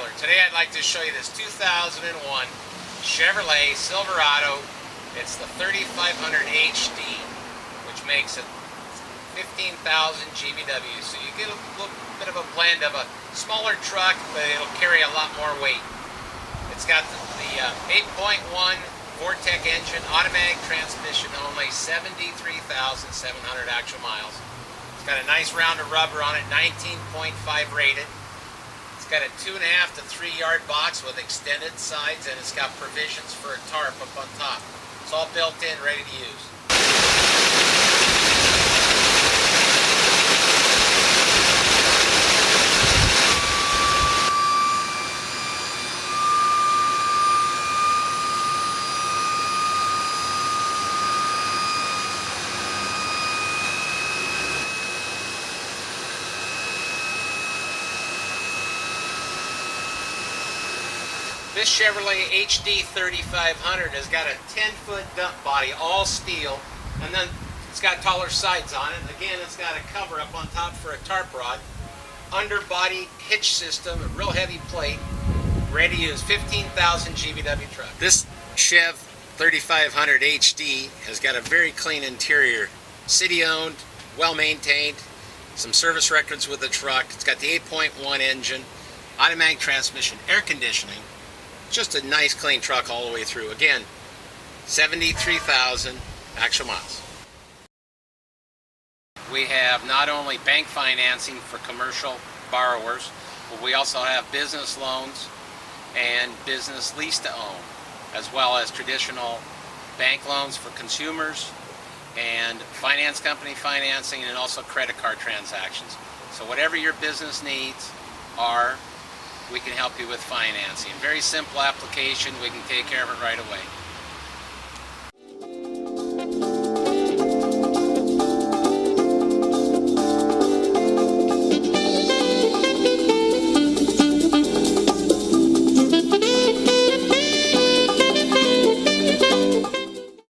trailer. Today I'd like to show you this 2001 Chevrolet Silverado. It's the 3500 HD, which makes it 15,000 GVW. So you get a little bit of a blend of a smaller truck, but it'll carry a lot more weight. It's got the 8.1 Vortec engine, automatic transmission only, 73,700 actual miles. It's got a nice round of rubber on it, 19.5 rated. It's got a 2.5 to 3 yard box with extended sides, and it's got provisions for a tarp up on top. It's all built in, ready to use. This Chevrolet HD3500 has got a 10-foot dump body, all steel, and then it's got taller sides on it. And again, it's got a cover up on top for a tarp rod. Underbody hitch system, a real heavy plate, ready to use. 15,000 GVW truck. This Chev 3500 HD has got a very clean interior. City-owned, well-maintained, some service records with the truck. It's got the 8.1 engine, automatic transmission, air conditioning. Just a nice clean truck all the way through. Again, 73,000 actual miles. We have not only bank financing for commercial borrowers, but we also have business loans and business lease to own, as well as traditional bank loans for consumers and finance company financing, and also credit card transactions. So whatever your business needs are, we can help you with financing. Very simple application. We can take care of it right away.